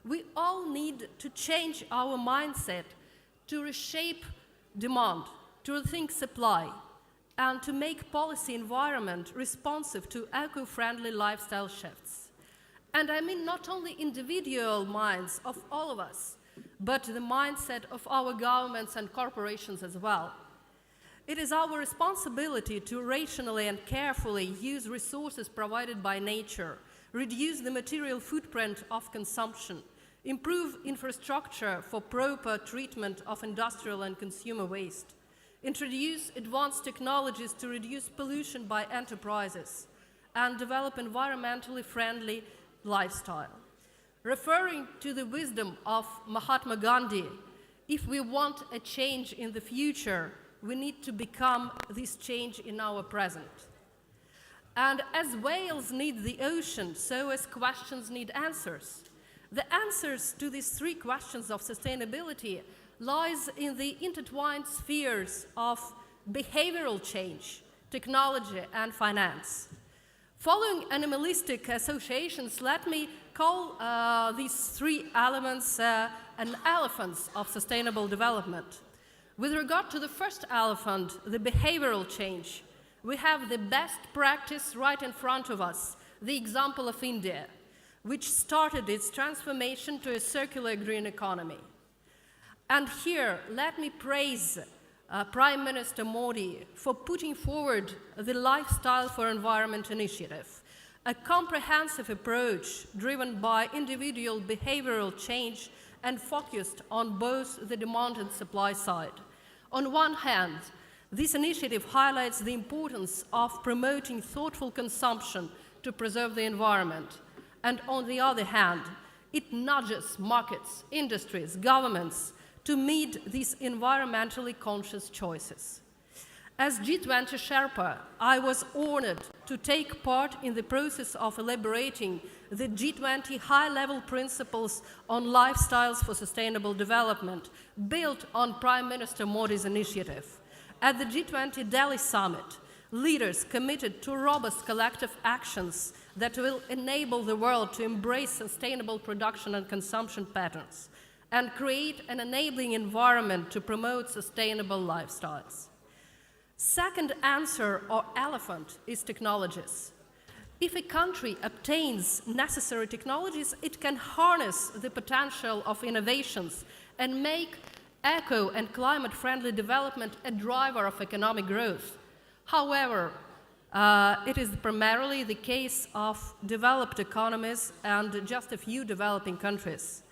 We all need to change our mindset to reshape demand, to rethink supply, and to make policy environment responsive to eco-friendly lifestyle shifts. And I mean not only individual minds of all of us, but the mindset of our governments and corporations as well. It is our responsibility to rationally and carefully use resources provided by nature, reduce the material footprint of consumption, improve infrastructure for proper treatment of industrial and consumer waste, introduce advanced technologies to reduce pollution by enterprises, and develop environmentally friendly lifestyle. Referring to the wisdom of Mahatma Gandhi, if we want a change in the future, we need to become this change in our present. And as whales need the ocean, so as questions need answers. The answers to these three questions of sustainability lies in the intertwined spheres of behavioral change, technology, and finance. Following animalistic associations, let me call these three elements an elephants of sustainable development. With regard to the first elephant, the behavioral change, we have the best practice right in front of us, the example of India, which started its transformation to a circular green economy. And here, let me praise Prime Minister Modi for putting forward the Lifestyle for Environment initiative, a comprehensive approach driven by individual behavioral change and focused on both the demand and supply side. On one hand, this initiative highlights the importance of promoting thoughtful consumption to preserve the environment. And on the other hand, it nudges markets, industries, governments to meet these environmentally conscious choices. As G20 Sherpa, I was honored to take part in the process of elaborating the G20 high-level principles on lifestyles for sustainable development, built on Prime Minister Modi's initiative. At the G20 Delhi Summit, leaders committed to robust collective actions that will enable the world to embrace sustainable production and consumption patterns and create an enabling environment to promote sustainable lifestyles. Second answer, or elephant, is technologies. If a country obtains necessary technologies, it can harness the potential of innovations and make eco and climate-friendly development a driver of economic growth. However, it is primarily the case of developed economies and just a few developing countries.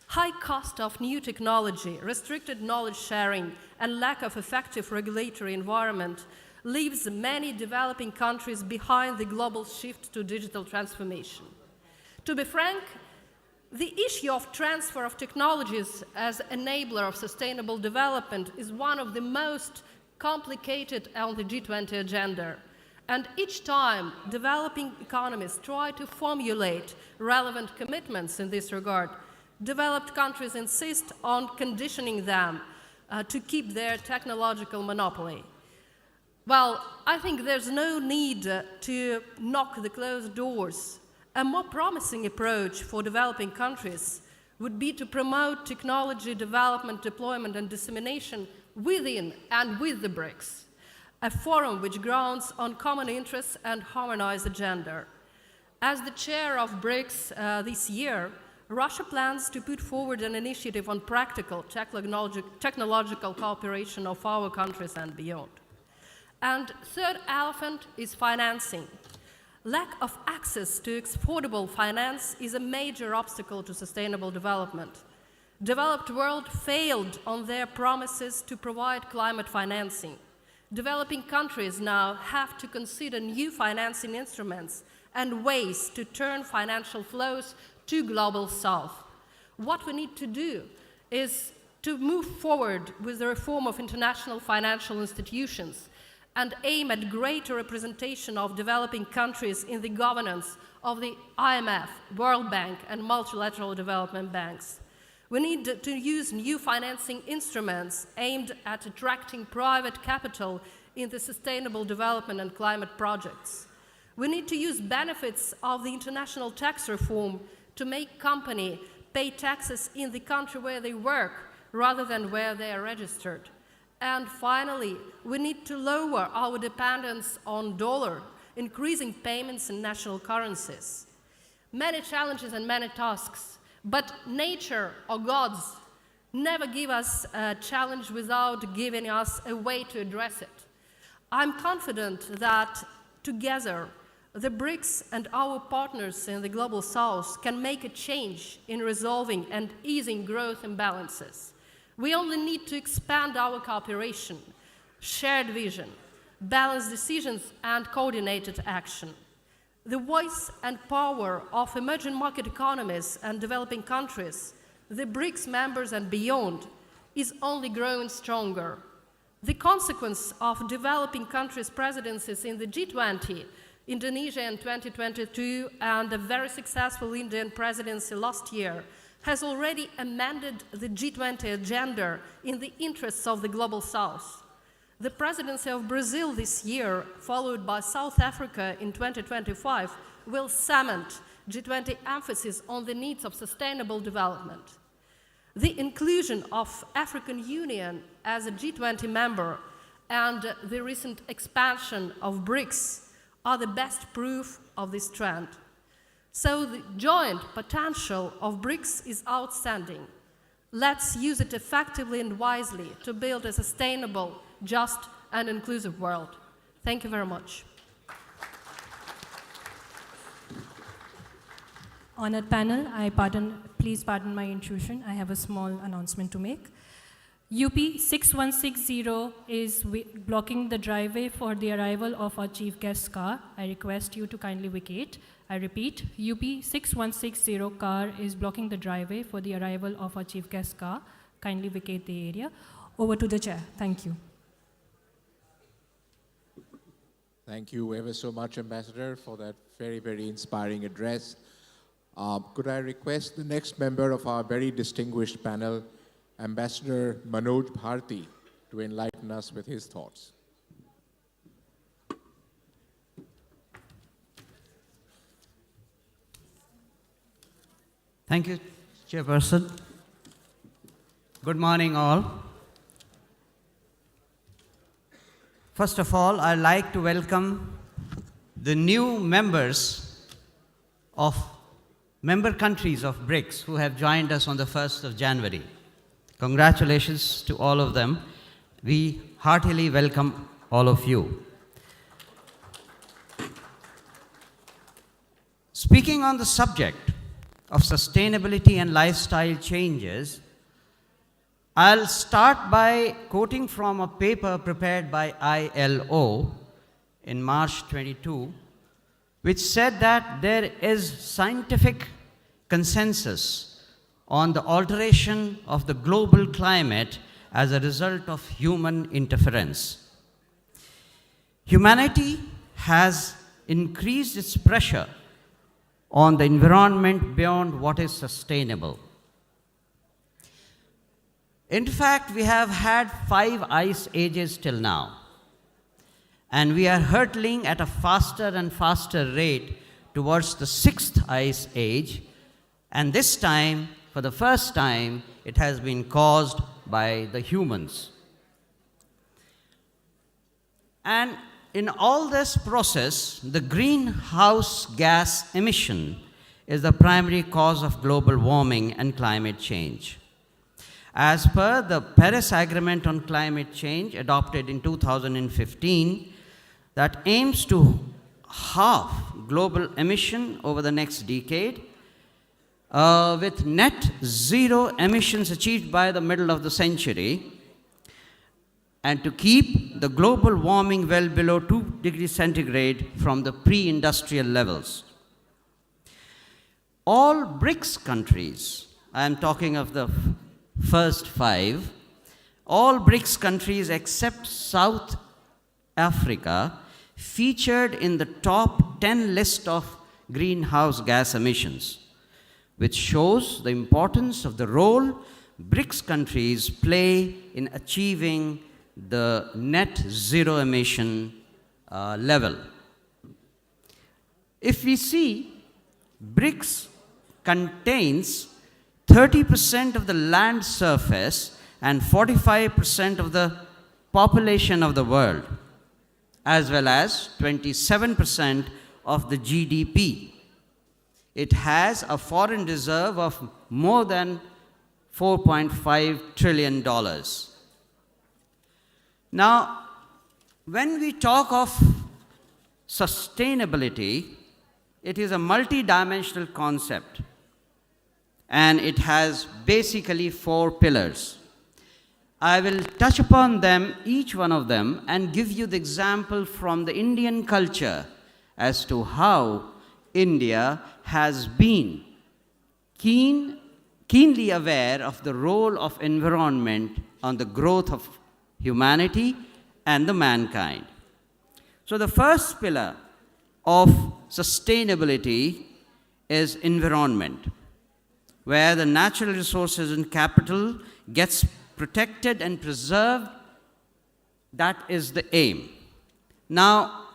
High cost of new technology, restricted knowledge sharing, and lack of effective regulatory environment leaves many developing countries behind the global shift to digital transformation. To be frank, the issue of transfer of technologies as enabler of sustainable development is one of the most complicated on the G20 agenda. And each time developing economies try to formulate relevant commitments in this regard, developed countries insist on conditioning them to keep their technological monopoly. Well, I think there's no need to knock the closed doors. A more promising approach for developing countries would be to promote technology development, deployment, and dissemination within and with the BRICS, a forum which grounds on common interests and harmonized agenda. As the chair of BRICS this year, Russia plans to put forward an initiative on practical technological cooperation of our countries and beyond. And third elephant is financing. Lack of access to affordable finance is a major obstacle to sustainable development. Developed world failed on their promises to provide climate financing. Developing countries now have to consider new financing instruments and ways to turn financial flows to global south. What we need to do is to move forward with the reform of international financial institutions and aim at greater representation of developing countries in the governance of the IMF, World Bank, and multilateral development banks. We need to use new financing instruments aimed at attracting private capital in the sustainable development and climate projects. We need to use benefits of the international tax reform to make companies pay taxes in the country where they work rather than where they are registered. And finally, we need to lower our dependence on dollar, increasing payments in national currencies. Many challenges and many tasks, but nature or gods never give us a challenge without giving us a way to address it. I'm confident that together, the BRICS and our partners in the Global South can make a change in resolving and easing growth imbalances. We only need to expand our cooperation, shared vision, balanced decisions, and coordinated action. The voice and power of emerging market economies and developing countries, the BRICS members and beyond, is only growing stronger. The consequence of developing countries' presidencies in the G20, Indonesia in 2022, and a very successful Indian presidency last year, has already amended the G20 agenda in the interests of the Global South. The presidency of Brazil this year, followed by South Africa in 2025, will cement G20 emphasis on the needs of sustainable development. The inclusion of African Union as a G20 member and the recent expansion of BRICS are the best proof of this trend. So the joint potential of BRICS is outstanding. Let's use it effectively and wisely to build a sustainable, just, and inclusive world. Thank you very much. Honored panel, please pardon my intrusion. I have a small announcement to make. UP 6160 is blocking the driveway for the arrival of our chief guest's car. I request you to kindly vacate. I repeat, UP 6160 car is blocking the driveway for the arrival of our chief guest's car. Kindly vacate the area. Over to the chair. Thank you. Thank you ever so much, Ambassador, for that very, very inspiring address. Could I request the next member of our very distinguished panel, Ambassador Manoj Bharti, to enlighten us with his thoughts. Thank you, Chairperson. Good morning, all. First of all, I'd like to welcome the new members of member countries of BRICS who have joined us on the 1st of January. Congratulations to all of them. We heartily welcome all of you. Speaking on the subject of sustainability and lifestyle changes, I'll start by quoting from a paper prepared by ILO in March 22, which said that there is scientific consensus on the alteration of the global climate as a result of human interference. Humanity has increased its pressure on the environment beyond what is sustainable. In fact, we have had 5 ice ages till now, and we are hurtling at a faster and faster rate towards the 6th ice age, and this time, for the first time, it has been caused by the humans. And in all this process, the greenhouse gas emission is the primary cause of global warming and climate change. As per the Paris Agreement on Climate Change adopted in 2015, that aims to halve global emission over the next decade, with net zero emissions achieved by the middle of the century, and to keep the global warming well below 2 degrees centigrade from the pre-industrial levels. All BRICS countries, I am talking of the first 5, all BRICS countries except South Africa featured in the top 10 list of greenhouse gas emissions, which shows the importance of the role BRICS countries play in achieving the net zero emission level. If we see, BRICS contains 30% of the land surface and 45% of the population of the world, as well as 27% of the GDP. It has a foreign reserve of more than $4.5 trillion. Now, when we talk of sustainability, it is a multidimensional concept, and it has basically 4 pillars. I will touch upon them, each one of them, and give you the example from the Indian culture as to how India has been keenly aware of the role of environment on the growth of humanity and the mankind. So the first pillar of sustainability is environment, where the natural resources and capital gets protected and preserved. That is the aim. Now,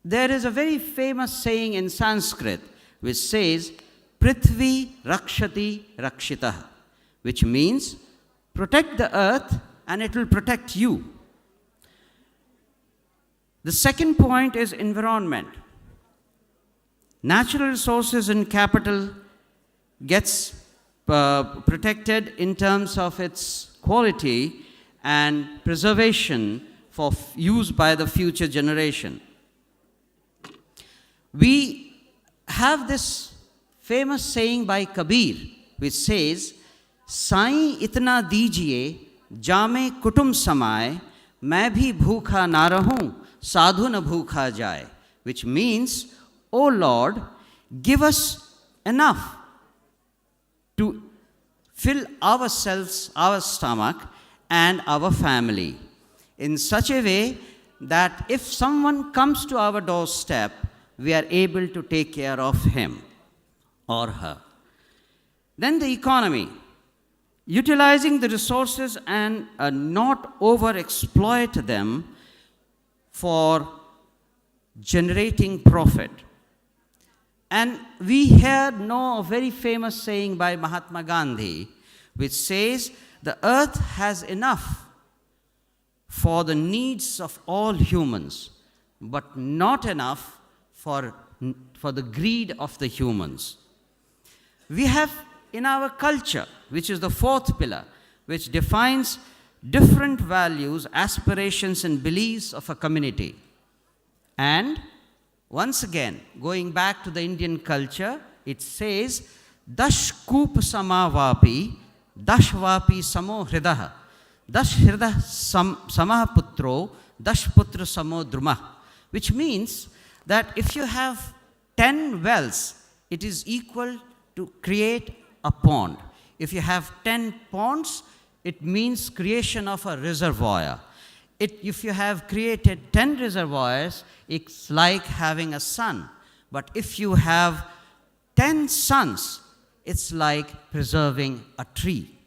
there is a very famous saying in Sanskrit which says, Prithvi Rakshati Rakshitah, which means protect the earth and it will protect you. The second point is environment. Natural resources and capital gets protected in terms of its quality and preservation for use by the future generation. We have this famous saying by Kabir, which says, Saईं itna dijiye, jame kutum samaye, मैं भी भूखा ना रहूं, साधु न भूखा जाए, which means, O Lord, give us enough to fill ourselves, our stomach, and our family in such a way that if someone comes to our doorstep, we are able to take care of him or her. Then the economy. Utilizing the resources and not overexploit them for generating profit. And we here know a very famous saying by Mahatma Gandhi, which says, the earth has enough for the needs of all humans, but not enough for the greed of the humans. We have in our culture, which is the fourth pillar, which defines different values, aspirations, and beliefs of a community. And once again, going back to the Indian culture, it says, Dash Koop Samavapi, Dashvapi Samo Hridah, Dash Hridah Samah Putro, Dash Putra Samo Drumah, which means that if you have 10 wells, it is equal to create a pond. If you have 10 ponds, it means creation of a reservoir. If you have created 10 reservoirs, it's like having a sun. But if you have 10 suns, it's like preserving a tree.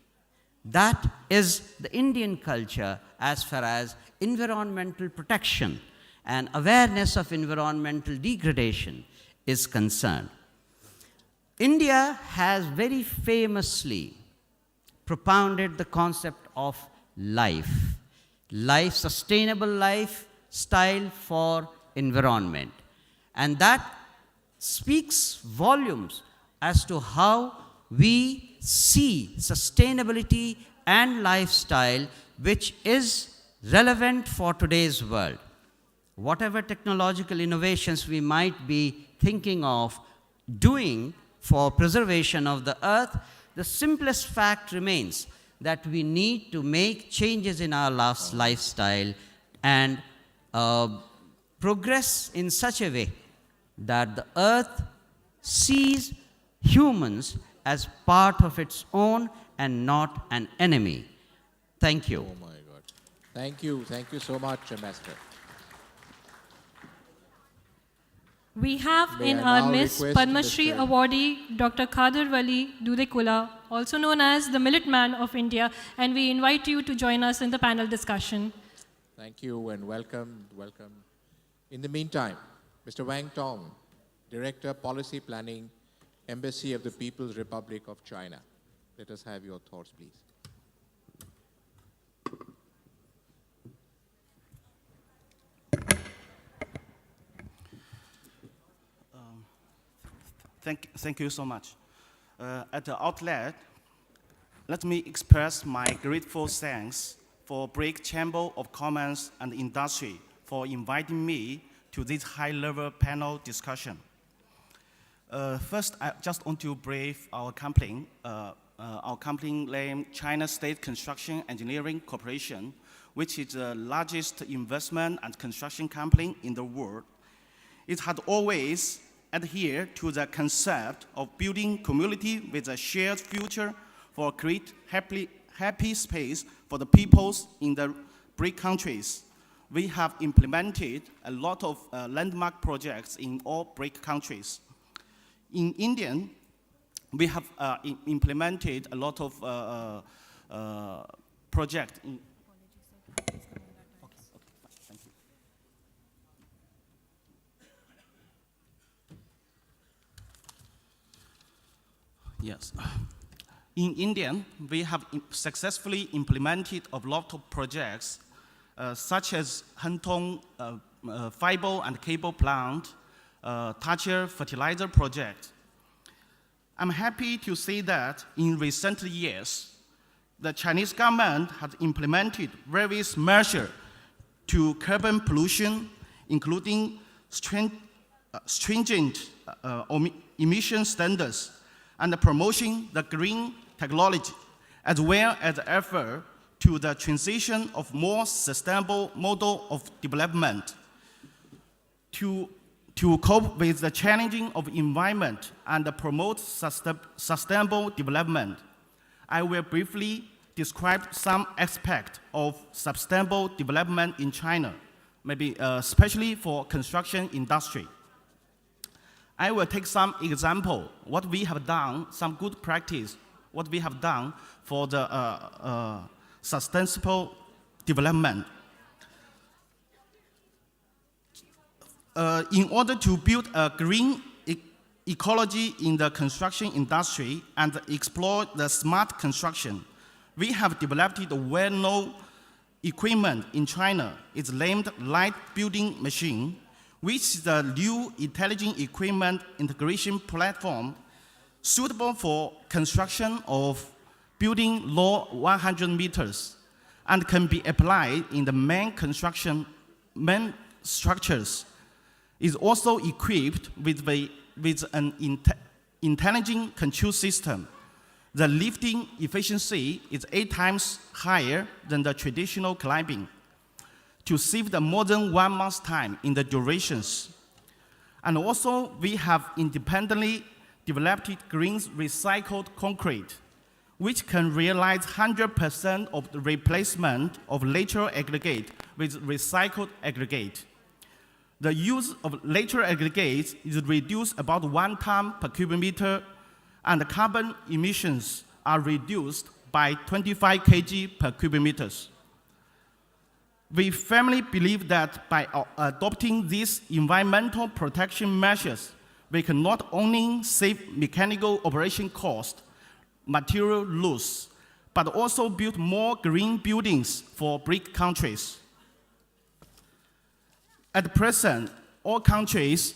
That is the Indian culture as far as environmental protection and awareness of environmental degradation is concerned. India has very famously propounded the concept of life, sustainable lifestyle for environment. And that speaks volumes as to how we see sustainability and lifestyle, which is relevant for today's world. Whatever technological innovations we might be thinking of doing for preservation of the earth, the simplest fact remains that we need to make changes in our lifestyle and progress in such a way that the earth sees humans as part of its own and not an enemy. Thank you. Oh my God. Thank you. Thank you so much, Ambassador. We have May in I our now midst request Padma Shri Mr. awardee Dr. Khadir Wali Dudekula, also known as the Millet Man of India, and we invite you to join us in the panel discussion. Thank you and welcome. In the meantime, Mr. Wang Tong, Director, Policy Planning, Embassy of the People's Republic of China. Let us have your thoughts, please. Thank you so much. At the outlet, let me express my grateful thanks for BRICS Chamber of Commerce and Industry for inviting me to this high-level panel discussion. First, I just want to brief our company. Our company named China State Construction Engineering Corporation, which is the largest investment and construction company in the world. It had always adhered to the concept of building community with a shared future for create happy space for the peoples in the BRIC countries. We have implemented a lot of landmark projects in all BRIC countries. In India, we have implemented a lot of projects. Yes. In India, we have successfully implemented a lot of projects such as Hentong fiber and cable plant, Tachir fertilizer project. I'm happy to say that in recent years, the Chinese government has implemented various measures to curb pollution, including stringent emission standards and promoting the green technology, as well as the effort to the transition of more sustainable model of development. To cope with the challenging of environment and promote sustainable development, I will briefly describe some aspects of sustainable development in China, maybe especially for construction industry. I will take some example, what we have done, some good practice, what we have done for the sustainable development. In order to build a green ecology in the construction industry and explore the smart construction, we have developed a well-known equipment in China. It's named Light Building Machine, which is a new intelligent equipment integration platform suitable for construction of building low 100 meters and can be applied in the main structures. Is also equipped with an intelligent control system. The lifting efficiency is 8 times higher than the traditional climbing to save the more than 1 month's time in the durations. And also, we have independently developed green recycled concrete, which can realize 100% of the replacement of lateral aggregate with recycled aggregate. The use of lateral aggregates is reduced about 1 ton per cubic meter, and the carbon emissions are reduced by 25 kg per cubic meters. We firmly believe that by adopting these environmental protection measures, we can not only save mechanical operation cost, material loss, but also build more green buildings for BRIC countries. At present, all countries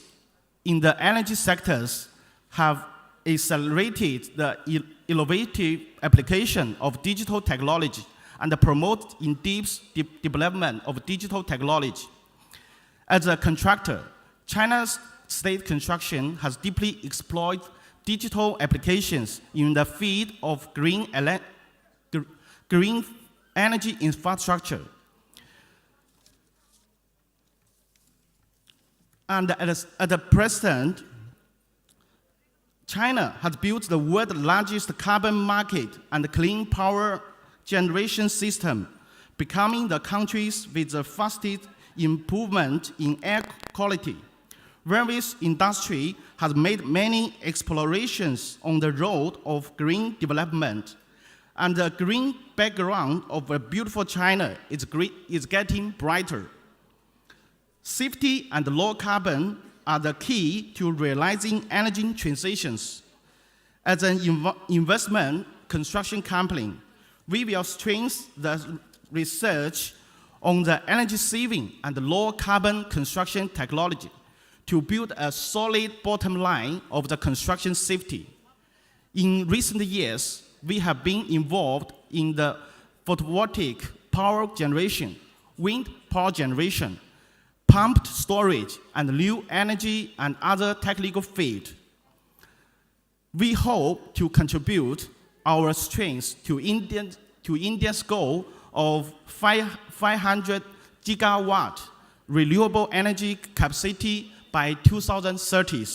in the energy sectors have accelerated the innovative application of digital technology and promote in-depth development of digital technology. As a contractor, China's state construction has deeply explored digital applications in the field of green energy infrastructure. And at the present, China has built the world's largest carbon market and clean power generation system, becoming the countries with the fastest improvement in air quality. Various industry has made many explorations on the road of green development, and the green background of a beautiful China is getting brighter. Safety and low carbon are the key to realizing energy transitions. As an investment construction company, we will strengthen the research on the energy saving and low carbon construction technology to build a solid bottom line of the construction safety. In recent years, we have been involved in the photovoltaic power generation, wind power generation, pumped storage, and new energy and other technical fields. We hope to contribute our strengths to India's goal of 500 gigawatt renewable energy capacity by 2030.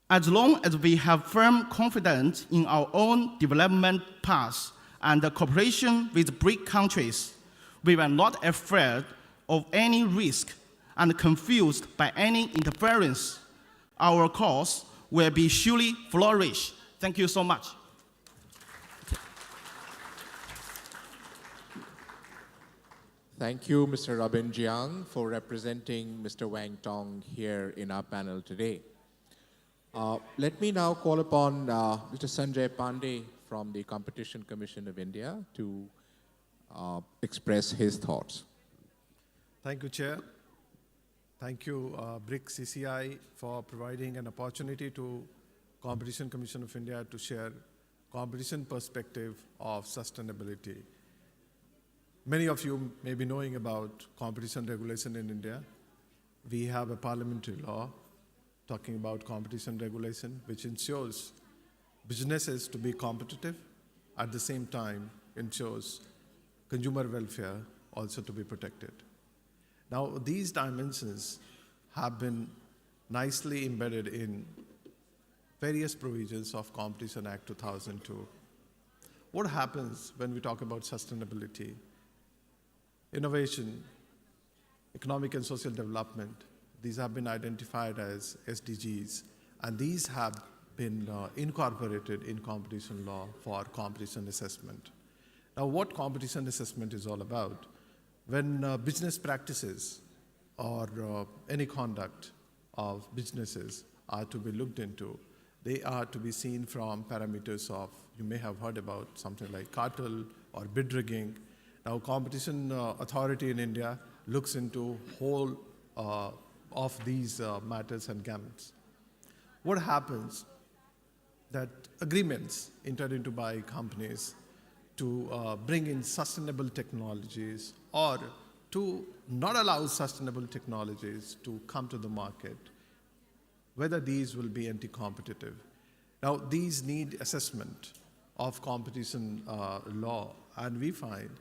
As long as we have firm confidence in our own development path and the cooperation with BRIC countries, we were not afraid of any risk and confused by any interference. Our cause will be surely flourish. Thank you so much. Thank you, Mr. Robin Jiang, for representing Mr. Wang Tong here in our panel today. Let me now call upon Mr. Sanjay Pandey from the Competition Commission of India to express his thoughts. Thank you, Chair. Thank you, BRICS CCI, for providing an opportunity to Competition Commission of India to share competition perspective of sustainability. Many of you may be knowing about competition regulation in India. We have a parliamentary law talking about competition regulation, which ensures businesses to be competitive, at the same time ensures consumer welfare also to be protected. Now, these dimensions have been nicely embedded in various provisions of Competition Act 2002. What happens when we talk about sustainability? Innovation, economic and social development, these have been identified as SDGs, and these have been incorporated in competition law for competition assessment. Now, what competition assessment is all about? When business practices or any conduct of businesses are to be looked into, they are to be seen from parameters of, you may have heard about something like cartel or bid rigging. Now, Competition Authority in India looks into whole of these matters and gamuts. What happens that agreements entered into by companies to bring in sustainable technologies or to not allow sustainable technologies to come to the market, whether these will be anti-competitive. Now, these need assessment of competition law, and we find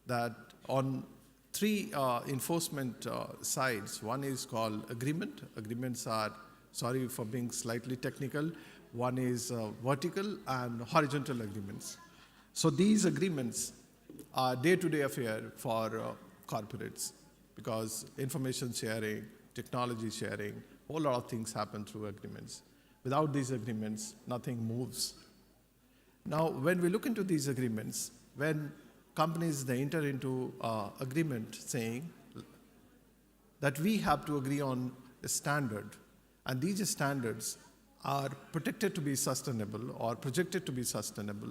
that on three enforcement sides. One is called agreement. Agreements are, sorry for being slightly technical, one is vertical and horizontal agreements. So these agreements are day-to-day affair for corporates because information sharing, technology sharing, a whole lot of things happen through agreements. Without these agreements, nothing moves. Now, when we look into these agreements, when companies, they enter into agreement saying that we have to agree on a standard, and these standards are protected to be sustainable or projected to be sustainable.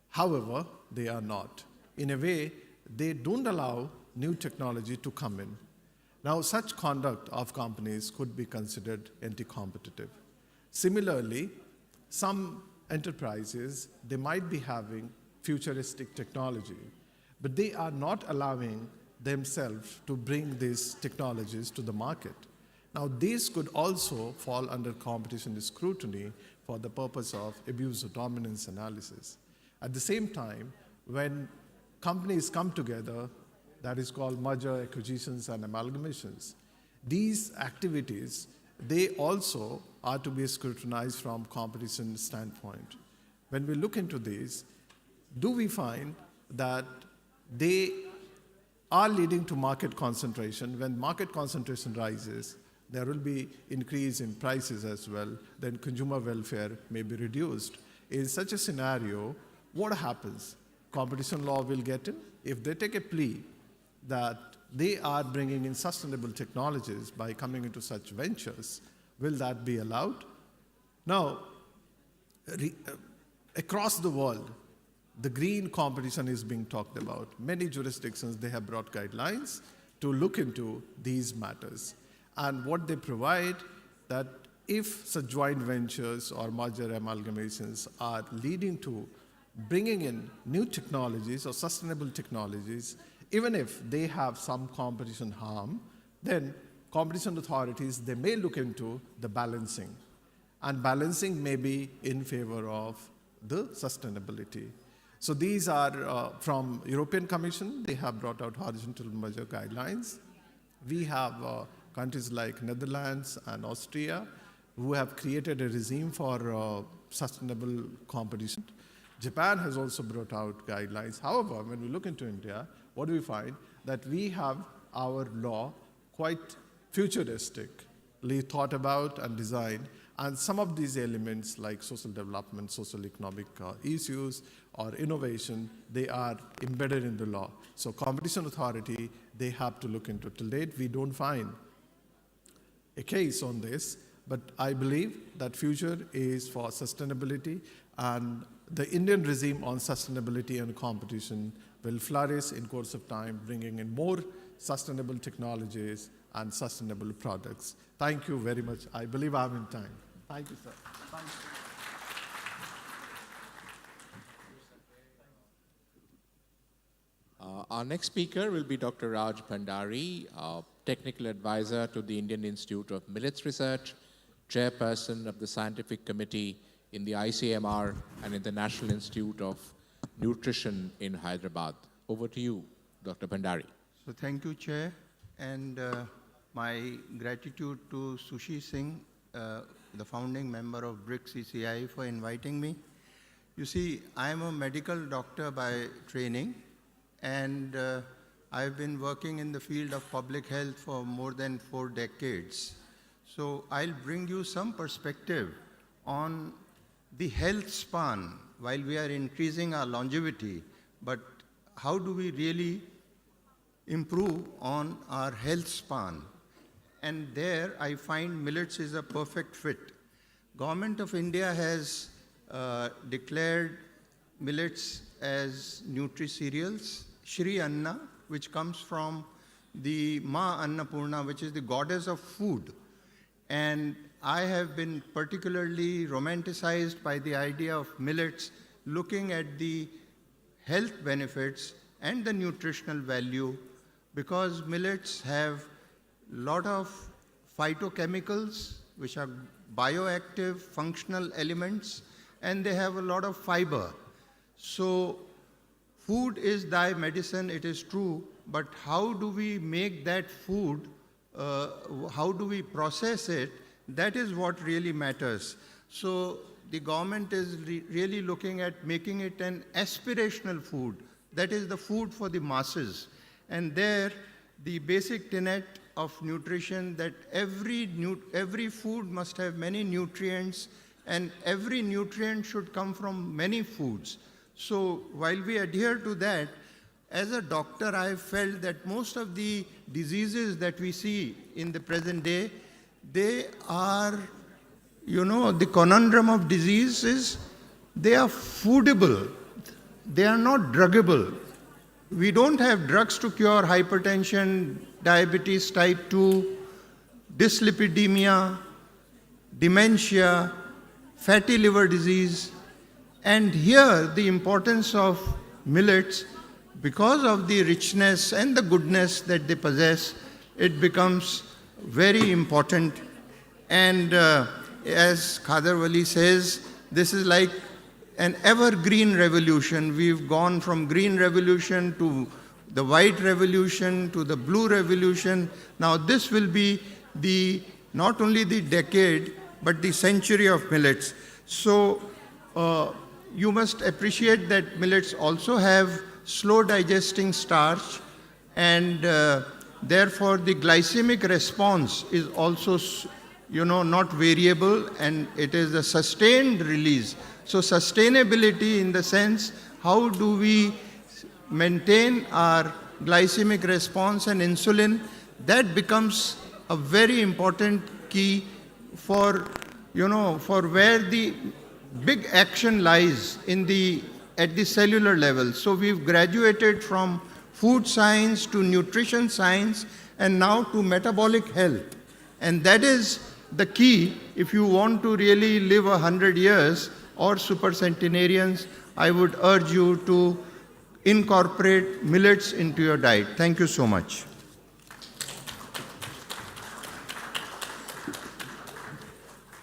However, they are not. In a way, they don't allow new technology to come in. Now, such conduct of companies could be considered anti-competitive. Similarly, some enterprises, they might be having futuristic technology, but they are not allowing themselves to bring these technologies to the market. Now, these could also fall under competition scrutiny for the purpose of abuse of dominance analysis. At the same time, when companies come together, that is called merger, acquisitions, and amalgamations, these activities, they also are to be scrutinized from competition standpoint. When we look into these, do we find that they are leading to market concentration? When market concentration rises, there will be increase in prices as well, then consumer welfare may be reduced. In such a scenario, what happens? Competition law will get in. If they take a plea that they are bringing in sustainable technologies by coming into such ventures, will that be allowed? Now, across the world, the green competition is being talked about. Many jurisdictions, they have brought guidelines to look into these matters. And what they provide, that if such joint ventures or merger amalgamations are leading to bringing in new technologies or sustainable technologies, even if they have some competition harm, then competition authorities, they may look into the balancing. And balancing may be in favor of the sustainability. So these are from European Commission. They have brought out horizontal merger guidelines. We have countries like Netherlands and Austria who have created a regime for sustainable competition. Japan has also brought out guidelines. However, when we look into India, what do we find? That we have our law quite futuristically thought about and designed, and some of these elements like social development, social economic issues, or innovation, they are embedded in the law. So competition authority, they have to look into it. Till date, we don't find a case on this, but I believe that future is for sustainability, and the Indian regime on sustainability and competition will flourish in course of time, bringing in more sustainable technologies and sustainable products. Thank you very much. I believe I'm in time. Thank you, sir. Thank you. Our next speaker will be Dr. Raj Bhandari, Technical Advisor to the Indian Institute of Millets Research, Chairperson of the Scientific Committee in the ICMR and in the National Institute of Nutrition in Hyderabad. Over to you, Dr. Bhandari. So thank you, Chair, and my gratitude to Sushi Singh, the founding member of BRICS CCI, for inviting me. You see, I am a medical doctor by training, and I've been working in the field of public health for more than 4 decades. So I'll bring you some perspective on the health span while we are increasing our longevity, but how do we really improve on our health span? And there I find millets is a perfect fit. Government of India has declared millets as nutri-cereals. Shri Anna, which comes from the Ma Annapurna, which is the goddess of food. And I have been particularly romanticized by the idea of millets, looking at the health benefits and the nutritional value, because millets have a lot of phytochemicals, which are bioactive, functional elements, and they have a lot of fiber. So food is thy medicine, it is true, but how do we make that food, how do we process it? That is what really matters. So the government is really looking at making it an aspirational food. That is the food for the masses. And there, the basic tenet of nutrition, that every food must have many nutrients, and every nutrient should come from many foods. So while we adhere to that, as a doctor, I have felt that most of the diseases that we see in the present day, they are, the conundrum of disease is they are foodable. They are not druggable. We don't have drugs to cure hypertension, diabetes type 2, dyslipidemia, dementia, fatty liver disease. And here the importance of millets, because of the richness and the goodness that they possess, it becomes very important. And as Khadar Wali says, this is like an evergreen revolution. We've gone from green revolution to the white revolution to the blue revolution. Now this will be not only the decade, but the century of millets. So you must appreciate that millets also have slow digesting starch, and therefore the glycemic response is also not variable, and it is a sustained release. So sustainability in the sense, how do we maintain our glycemic response and insulin, that becomes a very important key for, for where the big action lies at the cellular level. So we've graduated from food science to nutrition science and now to metabolic health. And that is the key if you want to really live 100 years or supercentenarians. I would urge you to incorporate millets into your diet. Thank you so much.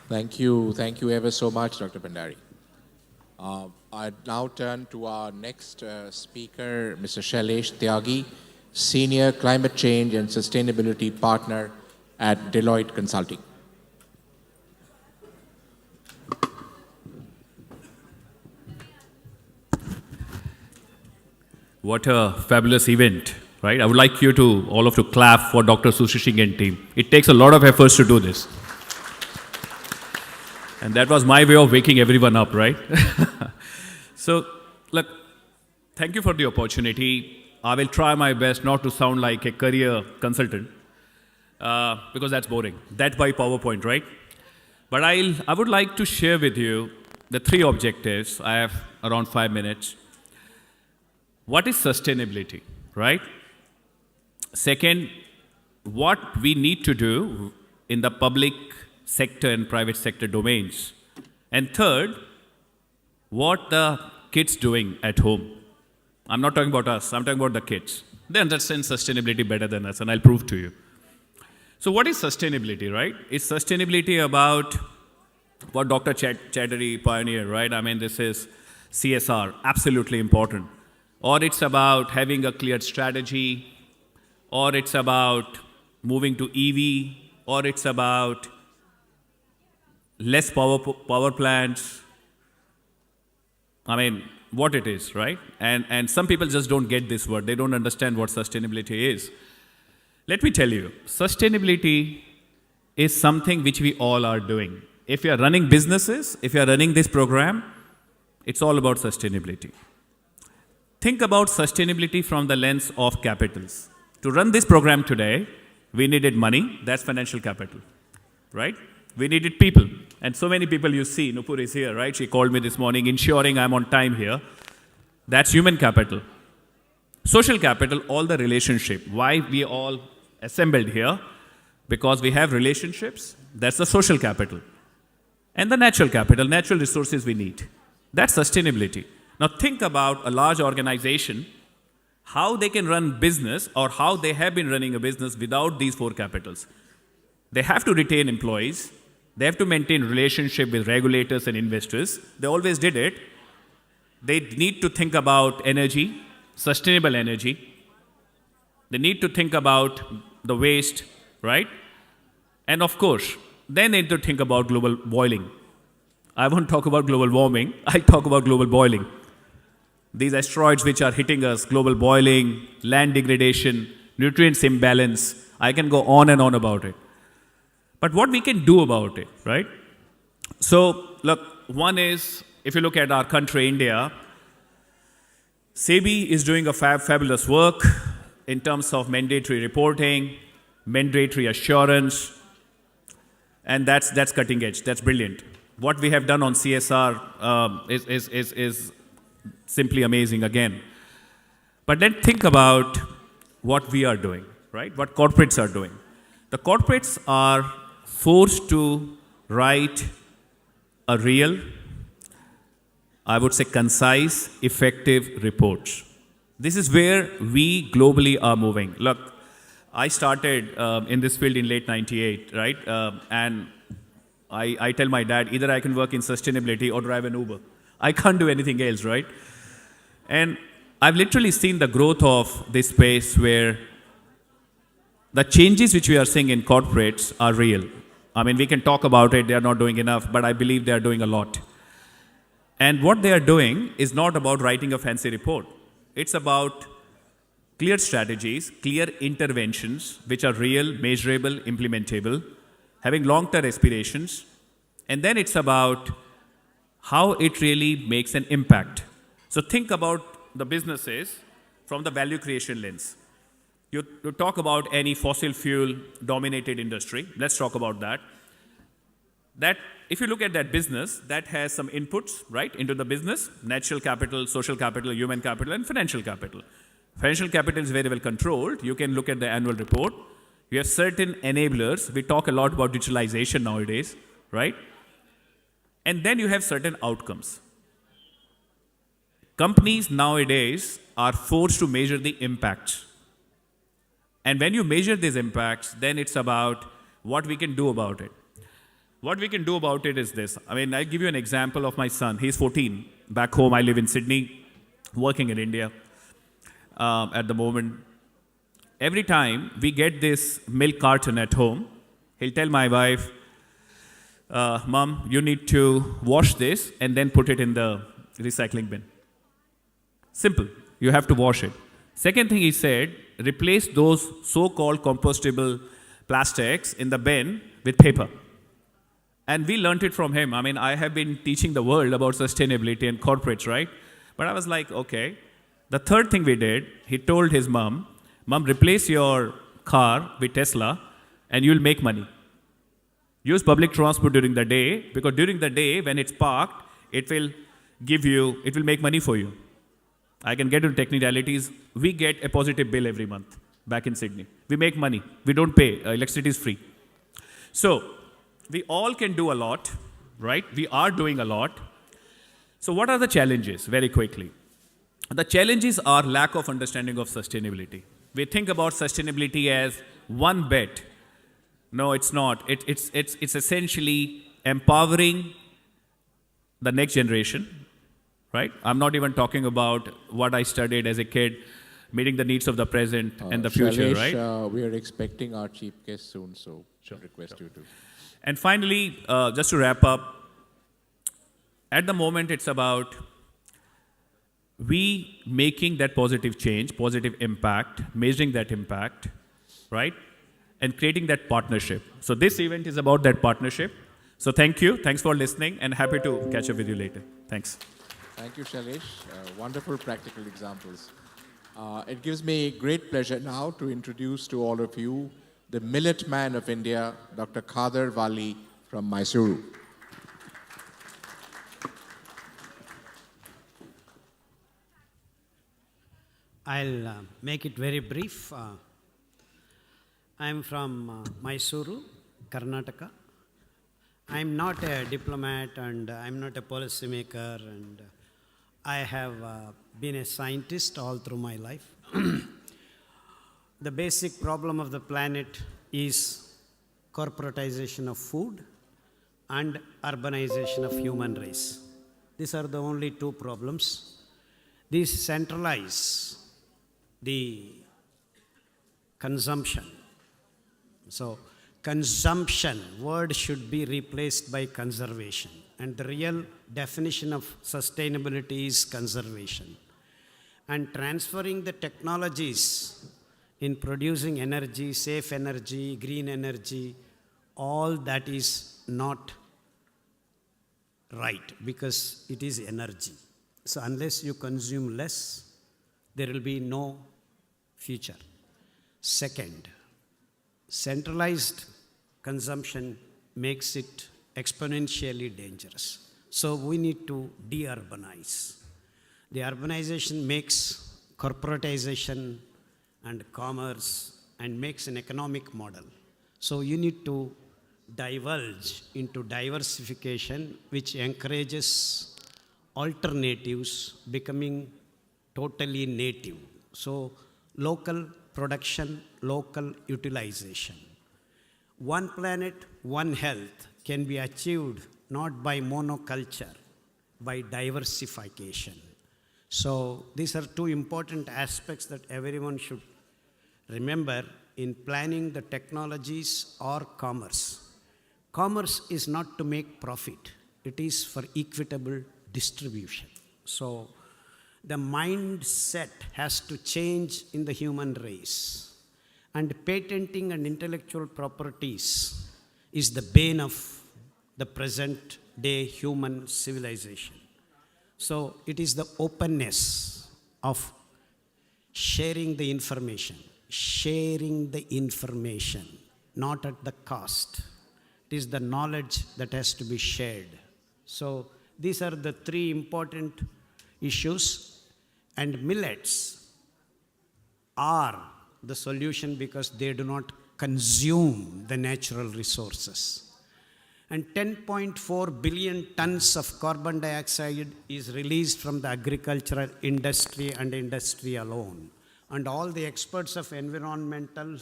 Thank you ever so much, Dr. Bhandari. I now turn to our next speaker, Mr. Shailesh Tyagi, Senior Climate Change and Sustainability Partner at Deloitte Consulting. What a fabulous event, right? I would like you to, all of you, clap for Dr. Sushi Singh and team. It takes a lot of efforts to do this. And that was my way of waking everyone up, right? So, look, thank you for the opportunity. I will try my best not to sound like a career consultant, because that's boring. That by PowerPoint, right? But I would like to share with you the 3 objectives. I have around 5 minutes. What is sustainability, right? Second, what we need to do in the public sector and private sector domains. And third, what the kids doing at home. I'm not talking about us, I'm talking about the kids. They understand sustainability better than us, and I'll prove to you. So what is sustainability, right? It's sustainability about what Dr. Chatterjee pioneered, right? I mean, this is CSR, absolutely important. Or it's about having a clear strategy, or it's about moving to EV, or it's about less power plants. I mean, what it is, right? And some people just don't get this word. They don't understand what sustainability is. Let me tell you, sustainability is something which we all are doing. If you are running businesses, if you are running this program, it's all about sustainability. Think about sustainability from the lens of capitals. To run this program today, we needed money, that's financial capital, right? We needed people, and so many people you see. Nupur is here, right? She called me this morning, ensuring I'm on time here. That's human capital. Social capital, all the relationship. Why we all assembled here? Because we have relationships, that's the social capital. And the natural capital, natural resources we need. That's sustainability. Now think about a large organization, how they can run business or how they have been running a business without these 4 capitals. They have to retain employees. They have to maintain relationship with regulators and investors. They always did it. They need to think about energy, sustainable energy. They need to think about the waste, right? And of course, they need to think about global boiling. I won't talk about global warming. I'll talk about global boiling. These asteroids which are hitting us, global boiling, land degradation, nutrients imbalance, I can go on and on about it. But what we can do about it, right? So, look, one is, if you look at our country, India, SEBI is doing a fabulous work in terms of mandatory reporting, mandatory assurance, and that's cutting edge, that's brilliant. What we have done on CSR is simply amazing again. But then think about what we are doing, right? What corporates are doing. The corporates are forced to write a real, I would say concise, effective reports. This is where we globally are moving. Look, I started in this field in late 98, right? And I tell my dad, either I can work in sustainability or drive an Uber. I can't do anything else, right? And I've literally seen the growth of this space where the changes which we are seeing in corporates are real. I mean, we can talk about it, they are not doing enough, but I believe they are doing a lot. And what they are doing is not about writing a fancy report. It's about clear strategies, clear interventions, which are real, measurable, implementable, having long-term aspirations. And then it's about how it really makes an impact. So think about the businesses from the value creation lens. You talk about any fossil fuel dominated industry. Let's talk about that. That, if you look at that business, that has some inputs, right, into the business: natural capital, social capital, human capital, and financial capital. Financial capital is very well controlled. You can look at the annual report. You have certain enablers. We talk a lot about digitalization nowadays, right? And then you have certain outcomes. Companies nowadays are forced to measure the impacts. And when you measure these impacts, then it's about what we can do about it. What we can do about it is this. I mean, I'll give you an example of my son. He's 14. Back home, I live in Sydney, working in India at the moment. Every time we get this milk carton at home, he'll tell my wife, Mom, you need to wash this and then put it in the recycling bin. Simple. You have to wash it. Second thing he said, replace those so-called compostable plastics in the bin with paper. And we learned it from him. I mean, I have been teaching the world about sustainability and corporates, right? But I was like, okay. The third thing we did, he told his mom, Mom, replace your car with Tesla and you'll make money. Use public transport during the day, because during the day when it's parked, it will make money for you. I can get into technicalities. We get a positive bill every month back in Sydney. We make money. We don't pay. Electricity is free. So, we all can do a lot, right? We are doing a lot. So what are the challenges, very quickly? The challenges are lack of understanding of sustainability. We think about sustainability as one bet. No, it's not. It's essentially empowering the next generation, right? I'm not even talking about what I studied as a kid, meeting the needs of the present and the future, Shailesh, right? We are expecting our chief guest soon, so I request you to. And finally, just to wrap up, at the moment it's about we making that positive change, positive impact, measuring that impact, right? And creating that partnership. So this event is about that partnership. So thank you. Thanks for listening, and happy to catch up with you later. Thanks. Thank you, Shailesh. Wonderful practical examples. It gives me great pleasure now to introduce to all of you the Millet Man of India, Dr. Khadar Wali from Mysuru. I'll make it very brief. I'm from Mysuru, Karnataka. I'm not a diplomat and I'm not a policymaker, and I have been a scientist all through my life. The basic problem of the planet is corporatization of food and urbanization of human race. These are the only two problems. These centralize the consumption. So consumption word should be replaced by conservation. And the real definition of sustainability is conservation. And transferring the technologies in producing energy, safe energy, green energy, all that is not right because it is energy. So unless you consume less, there will be no future. Second, centralized consumption makes it exponentially dangerous. So we need to de-urbanize. The urbanization makes corporatization and commerce and makes an economic model. So you need to divulge into diversification, which encourages alternatives becoming totally native. So local production, local utilization. One planet, one health can be achieved not by monoculture, by diversification. So these are two important aspects that everyone should remember in planning the technologies or commerce. Commerce is not to make profit. It is for equitable distribution. So the mindset has to change in the human race. And patenting and intellectual properties is the bane of the present day human civilization. So it is the openness of sharing the information, not at the cost, It is the knowledge that has to be shared. So these are the three important issues, and millets are the solution because they do not consume the natural resources. And 10.4 billion tons of carbon dioxide is released from the agricultural industry and industry alone. And all the experts of environmental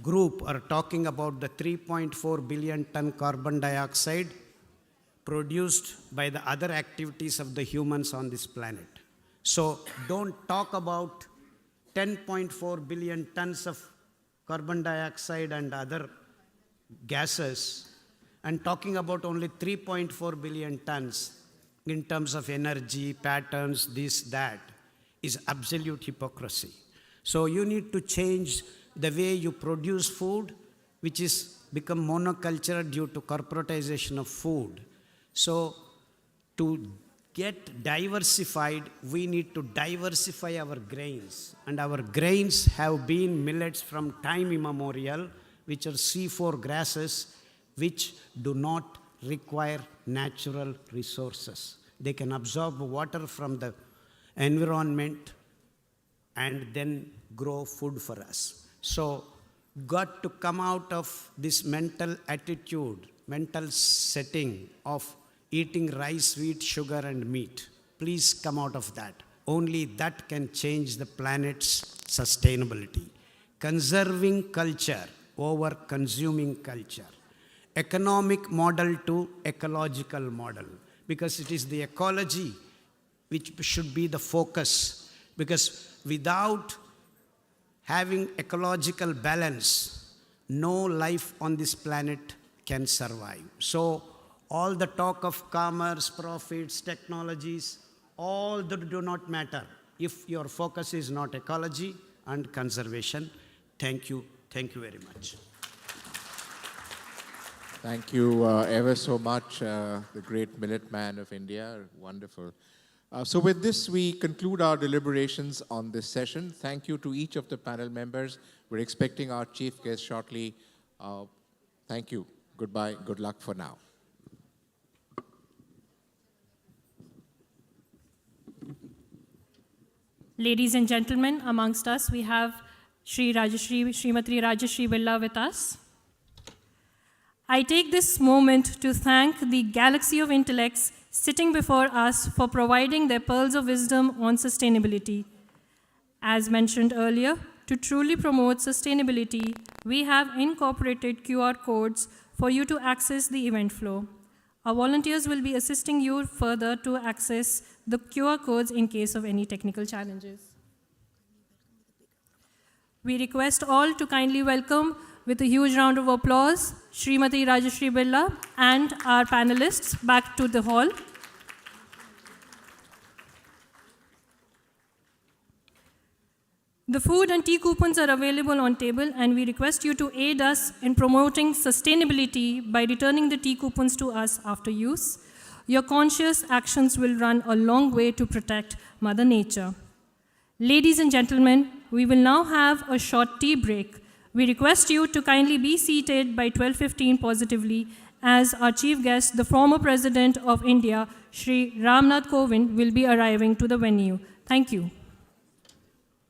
group are talking about the 3.4 billion ton carbon dioxide produced by the other activities of the humans on this planet. So don't talk about 10.4 billion tons of carbon dioxide and other gases and talking about only 3.4 billion tons in terms of energy, patterns, this, that, is absolute hypocrisy. So you need to change the way you produce food, which is become monoculture due to corporatization of food. So to get diversified, we need to diversify our grains. And our grains have been millets from time immemorial, which are C4 grasses, which do not require natural resources. They can absorb water from the environment and then grow food for us. So, got to come out of this mental attitude, mental setting of eating rice, wheat, sugar, and meat. Please come out of that. Only that can change the planet's sustainability. Conserving culture over consuming culture. Economic model to ecological model, because it is the ecology which should be the focus, because without having ecological balance, no life on this planet can survive. So all the talk of commerce, profits, technologies, all that do not matter if your focus is not ecology and conservation. Thank you very much. Thank you ever so much, the great millet man of India. Wonderful. So with this, we conclude our deliberations on this session. Thank you to each of the panel members. We're expecting our chief guest shortly. Thank you. Goodbye. Good luck for now. Ladies and gentlemen, amongst us, we have Srimati Rajashri Birla with us. I take this moment to thank the galaxy of intellects sitting before us for providing their pearls of wisdom on sustainability. As mentioned earlier, to truly promote sustainability, we have incorporated QR codes for you to access the event flow. Our volunteers will be assisting you further to access the QR codes in case of any technical challenges. We request all to kindly welcome, with a huge round of applause, Srimati Rajashri Birla and our panelists back to the hall. The food and tea coupons are available on table, and we request you to aid us in promoting sustainability by returning the tea coupons to us after use. Your conscious actions will run a long way to protect Mother Nature. Ladies and gentlemen, we will now have a short tea break. We request you to kindly be seated by 12:15 positively, as our chief guest, the former President of India, Shri Ramnath Kovind, will be arriving to the venue. Thank you.